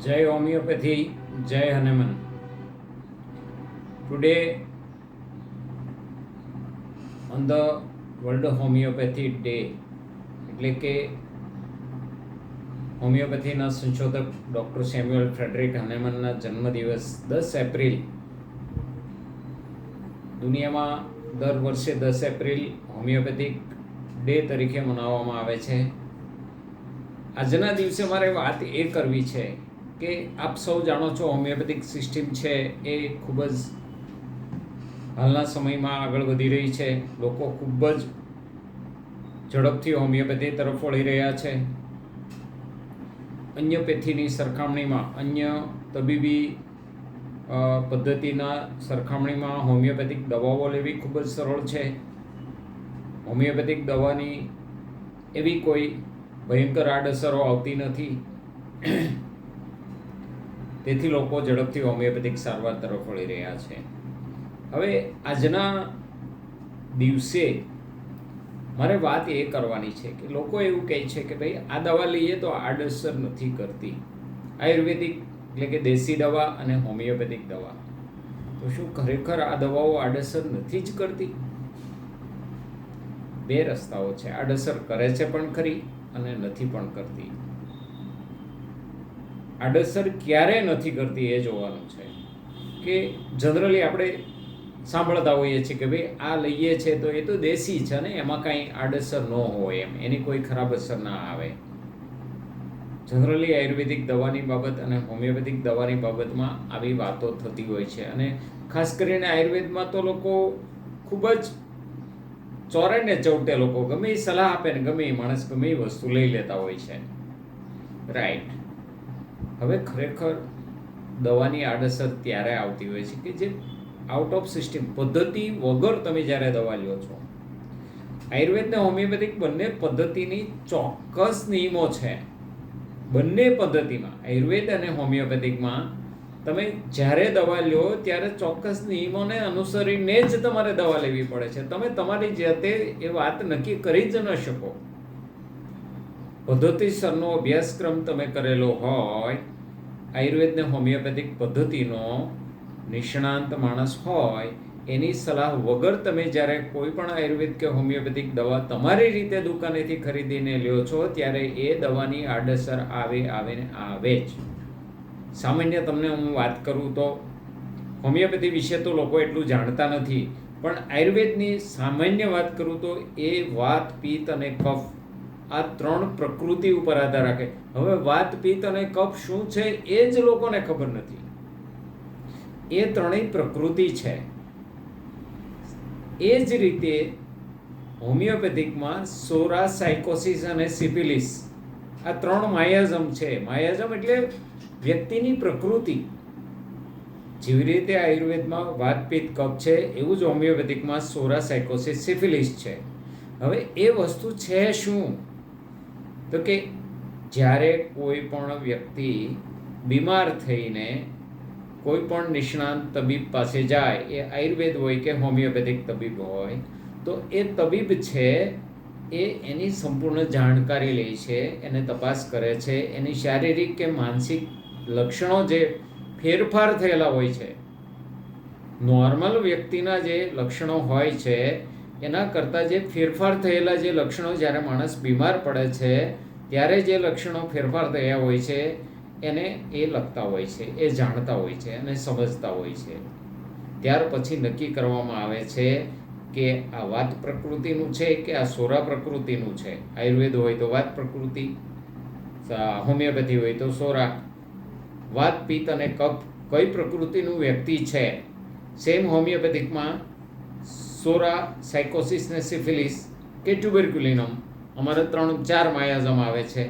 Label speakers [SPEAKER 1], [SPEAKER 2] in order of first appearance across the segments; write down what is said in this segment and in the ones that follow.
[SPEAKER 1] Jai Homeopathy, Jai Hanuman. Today, on the World Homeopathy Day, એટલે કે હોમિયોપેથીના સંશોધક doctor Samuel Frederick હનેમનના જન્મદિવસ 10 April દુનિયામાં દર વર્ષે 10 એપ્રિલ હોમિયોપેથિક ડે તરીકે મનાવવામાં આવે છે. આજના દિવસે મારે વાત એ કરવી છે કે આપ સૌ જાણો છો હોમિયોપેથિક સિસ્ટમ છે એ ખૂબ જ હાલના સમયમાં આગળ વધી રહી છે. લોકો ખૂબ જ ઝડપથી હોમિયોપેથી તરફ વળી રહ્યા છે. અન્ય પેથીની સરખામણીમાં, અન્ય તબીબી પદ્ધતિના સરખામણીમાં હોમિયોપેથિક દવાઓ લેવી ખૂબ જ સરળ છે. હોમિયોપેથિક દવાની એવી કોઈ ભયંકર આડઅસરો આવતી નથી. તેથી લોકો ઝડપથી હોમિયોપેથિક સારવાર તરફ વળી રહ્યા છે. હવે આજના દિવસે મારે વાત એ કરવાની છે કે લોકો એવું કહે છે કે ભાઈ આ દવા લઈએ તો આડઅસર નથી કરતી. આયુર્વેદિક એટલે કે દેશી દવા અને હોમિયોપેથિક દવા, તો શું ખરેખર આ દવાઓ આડઅસર નથી જ કરતી? બે રસ્તાઓ છે. આડઅસર કરે છે પણ ખરી અને નથી પણ કરતી. આડઅસર ક્યારે નથી કરતી એ જોવાનું છે. કે જનરલી આપણે સાંભળતા હોઈએ છીએ કે ભાઈ આ લઈએ છે તો એ તો દેશી છે ને એમાં કાંઈ આડઅસર ન હોય, એમ એની કોઈ ખરાબ અસર ના આવે. જનરલી આયુર્વેદિક દવાની બાબત અને હોમિયોપેથિક દવાની બાબતમાં આવી વાતો થતી હોય છે. અને ખાસ કરીને આયુર્વેદમાં તો લોકો ખૂબ જ ચોરે ને ચૌટે લોકો ગમે એ સલાહ આપે ને ગમે એ માણસ ગમે એ વસ્તુ લઈ લેતા હોય છે. રાઈટ. હવે ખરેખર દવાની આડઅસર ત્યારે આવતી હોય છે કે જે આઉટ ઓફ સિસ્ટમ પદ્ધતિ વગર તમે જ્યારે દવા લ્યો છો. આયુર્વેદ ને હોમિયોપેથિક બંને પદ્ધતિની ચોક્કસ નિયમો છે. બંને પદ્ધતિમાં, આયુર્વેદ અને હોમિયોપેથિકમાં તમે જ્યારે દવા લ્યો ત્યારે ચોક્કસ નિયમોને અનુસરીને જ તમારે દવા લેવી પડે છે. તમે તમારી જાતે એ વાત નક્કી કરી જ ન શકો. પદ્ધતિસરનો અભ્યાસક્રમ તમે કરેલો હોય, આયુર્વેદ ને હોમિયોપેથિક પદ્ધતિનો નિષ્ણાંત માણસ હોય, એની સલાહ વગર તમે જ્યારે કોઈ પણ આયુર્વેદ કે હોમિયોપેથિક દવા તમારી રીતે દુકાનેથી ખરીદીને લ્યો છો ત્યારે એ દવાની આડઅસર આવે જ. સામાન્ય તમને હું વાત કરું તો હોમિયોપેથી વિશે તો લોકો એટલું જાણતા નથી, પણ આયુર્વેદની સામાન્ય વાત કરું તો એ વાત, પિત્ત અને કફ આ ત્રણ પ્રકૃતિ ઉપર આધાર રાખે. હવે વાત, પિત્ત અને કફ શું છે એ જ લોકોને ખબર નથી. એ ત્રણેય પ્રકૃતિ છે. એ જ રીતે હોમિયોપેથિકમાં સોરા, સાયકોસિસ અને સિફિલિસ આ ત્રણ માયાઝમ છે. માયાઝમ એટલે વ્યક્તિની પ્રકૃતિ. જેવી રીતે આયુર્વેદમાં વાત, પિત્ત, કફ છે એવું જ હોમિયોપેથિકમાં સોરા, સાયકોસિસ, સિફિલિસ છે. હવે એ વસ્તુ છે શું? તો કે જ્યારે કોઈ પણ વ્યક્તિ બીમાર થઈને કોઈ પણ નિષ્ણાંત તબીબ પાસે જાય, એ આયુર્વેદ હોય કે હોમિયોપેથિક તબીબ હોય, તો એ તબીબ છે એ એની સંપૂર્ણ જાણકારી લે છે, એને તપાસ કરે છે, એની શારીરિક કે માનસિક લક્ષણો જે ફેરફાર થયેલા હોય છે, નોર્મલ વ્યક્તિના જે લક્ષણો હોય છે એના કરતાં જે ફેરફાર થયેલા જે લક્ષણો જ્યારે માણસ બીમાર પડે છે ત્યારે જે લક્ષણો ફેરફાર થયા હોય છે એને એ લખતા હોય છે, એ જાણતા હોય છે અને સમજતા હોય છે. ત્યાર પછી નક્કી કરવામાં આવે છે કે આ વાત પ્રકૃતિનું છે કે આ સોરા પ્રકૃતિનું છે. આયુર્વેદ હોય તો વાત પ્રકૃતિ, હોમિયોપેથી હોય તો સોરા. વાત, પિત્ત અને કફ કઈ પ્રકૃતિનું વ્યક્તિ છે. સેમ હોમિયોપેથિકમાં સોરા, સાયકોસિસ ને સિફિલિસ કે ટ્યુબરક્યુલિનમ અમારે 3-4 માયાઝમ આવે છે.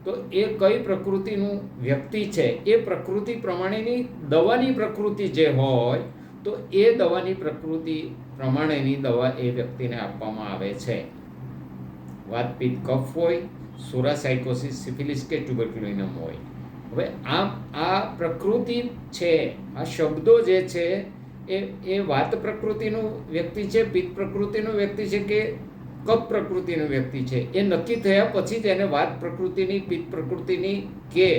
[SPEAKER 1] તો એ કઈ પ્રકૃતિનું વ્યક્તિ છે એ પ્રકૃતિ પ્રમાણેની દવાની પ્રકૃતિ જે હોય તો એ દવાની પ્રકૃતિ પ્રમાણેની દવા એ વ્યક્તિને આપવામાં આવે છે. વાત, પિત્ત, કફ હોય, સોરા, સાયકોસિસ, સિફિલિસ કે ટ્યુબરક્યુલિનમ હોય. હવે આ પ્રકૃતિ છે, આ શબ્દો જે છે એ વાત પ્રકૃતિનું વ્યક્તિ છે, પિત્ત પ્રકૃતિનું વ્યક્તિ છે કે કફ પ્રકૃતિનું વ્યક્તિ છે એ નક્કી થયા પછી તેને વાત પ્રકૃતિની, પિત્ત પ્રકૃતિની કે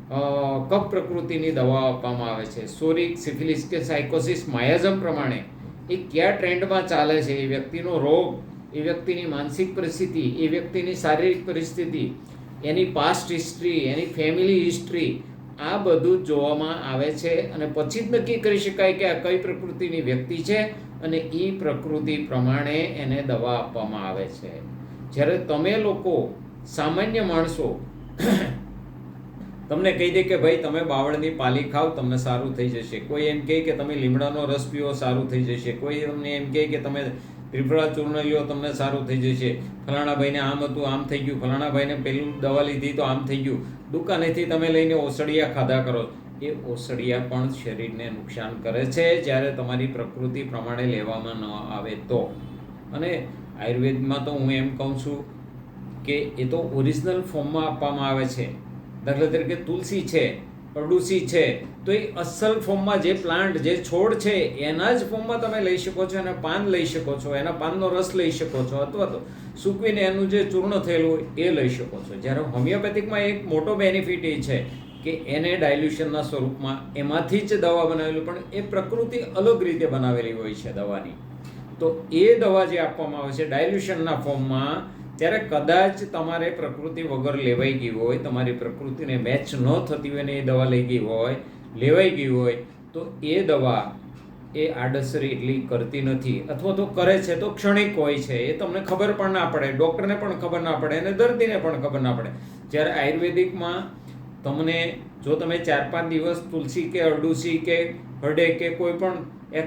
[SPEAKER 1] કફ પ્રકૃતિની દવાઓ આપવામાં આવે છે. સોરિક, સિફિલિસ કે સાયકોસિસ માયાઝમ પ્રમાણે એ કયા ટ્રેન્ડમાં ચાલે છે, એ વ્યક્તિનો રોગ, એ વ્યક્તિની માનસિક પરિસ્થિતિ, એ વ્યક્તિની શારીરિક પરિસ્થિતિ, એની પાસ્ટ હિસ્ટ્રી, એની ફેમિલી હિસ્ટ્રી, આ બધું જ જોવામાં આવે છે અને પછી જ નક્કી કરી શકાય કે આ કઈ પ્રકૃતિની વ્યક્તિ છે અને એ પ્રકૃતિ પ્રમાણે એને દવા આપવામાં આવે છે. જ્યારે તમે લોકો સામાન્ય માણસો તમને કહી દે કે ભાઈ તમે બાવળની પાલી ખાઓ તમને સારું થઈ જશે, કોઈ એમ કહે કે તમે લીમડાનો રસ પીવો સારું થઈ જશે, કોઈ તમને એમ કહે કે તમે ત્રિફળા ચૂર્ણ લ્યો તમને સારું થઈ જશે, ફલાણા ભાઈને આમ હતું આમ થઈ ગયું, ફલાણા ભાઈને પેલું દવા લીધી તો આમ થઈ ગયું, દુકાનેથી તમે લઈને ઓસડિયા ખાધા કરો. એ ઓસડિયા પણ શરીરને નુકસાન કરે છે જ્યારે તમારી પ્રકૃતિ પ્રમાણે લેવામાં ન આવે તો. અને આયુર્વેદમાં તો હું એમ કહું છું કે એ તો ઓરિજિનલ ફોર્મમાં આપવામાં આવે છે. દાખલા તરીકે તુલસી છે, અરડુસી છે, તો એ અસલ ફોર્મમાં જે પ્લાન્ટ, જે છોડ છે એના જ ફોર્મમાં તમે લઈ શકો છો, એના પાન લઈ શકો છો, એના પાનનો રસ લઈ શકો છો, અથવા તો સૂકવીને એનું જે ચૂર્ણ થયેલું હોય એ લઈ શકો છો. જ્યારે હોમિયોપેથિકમાં એક મોટો બેનિફિટ એ છે કે એને ડાયલ્યુશનના સ્વરૂપમાં એમાંથી જ દવા બનાવેલી, પણ એ પ્રકૃતિ અલગ રીતે બનાવેલી હોય છે દવાની. તો એ દવા જે આપવામાં આવે છે ડાયલ્યુશનના ફોર્મમાં, ત્યારે કદાચ તમારે પ્રકૃતિ વગર લેવાઈ ગઈ હોય, તમારી પ્રકૃતિને મેચ ન થતી હોય ને એ દવા લઈ ગઈ હોય, લેવાઈ ગઈ હોય, તો એ દવા એ આડઅસર એટલી કરતી નથી, અથવા તો કરે છે તો ક્ષણિક હોય છે, એ તમને ખબર પણ ના પડે, ડૉક્ટરને પણ ખબર ના પડે અને દર્દીને પણ ખબર ના પડે. જ્યારે આયુર્વેદિકમાં તમને જો તમે 4-5 દિવસ તુલસી કે અરડુસી કે હરડે કે કોઈ પણ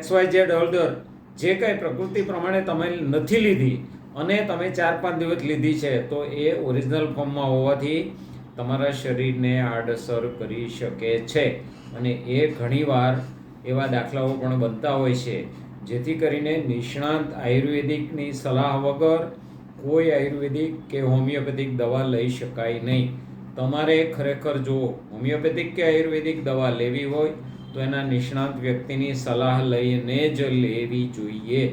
[SPEAKER 1] XYZ હળદર જે કાંઈ પ્રકૃતિ પ્રમાણે તમે નથી લીધી અને તમે 4-5 દિવસ લીધી છે, તો એ ઓરિજિનલ ફોર્મમાં હોવાથી તમારા શરીરને આડઅસર કરી શકે છે. અને એ ઘણીવાર એવા દાખલાઓ પણ બનતા હોય છે, જેથી કરીને નિષ્ણાંત આયુર્વેદિકની સલાહ વગર કોઈ આયુર્વેદિક કે હોમિયોપેથિક દવા લઈ શકાય નહીં. તમારે ખરેખર જો હોમિયોપેથિક કે આયુર્વેદિક દવા લેવી હોય તો એના નિષ્ણાંત વ્યક્તિની સલાહ લઈને જ લેવી જોઈએ.